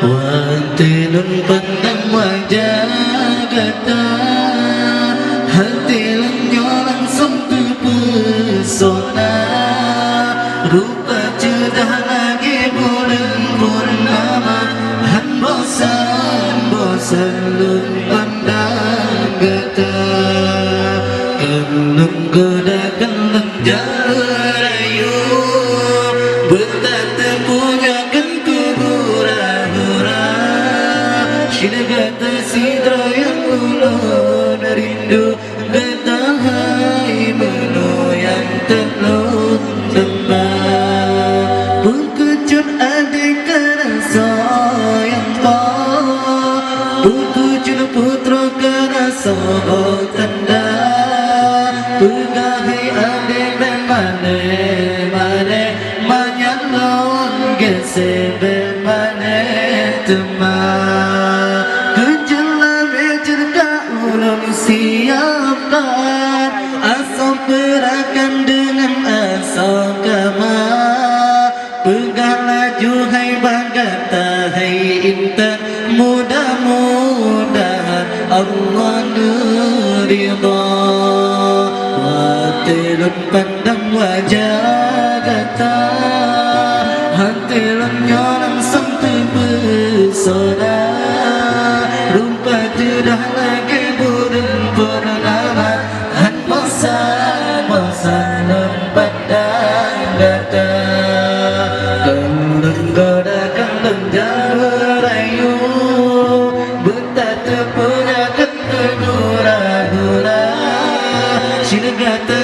Wantilun pandang wajah kata hati lenyolang sentuh pesona rupa cerdah lagi bulan purnama han bosan lun pandang kata kelung goda kelung jarayu betata punya Gata sidra yang ulun rindu Gata hai menu yang telun tembak Pengkecut adik kerasa yang tak Pengkecut putra kerasa tanda Pegahai adik bemane Manyalon geseh bemane teman siapkan asal perakan dengan asal kama pegang laju hai bagata hai intan mudah-mudahan Allah ridha watilun pandang wajah kata hantilun nyorang sentuh pesona rupa cerdah lagi purnama han bosan pandang kata keleng goda keleng jarayu betata punya ketengura-gura sila gata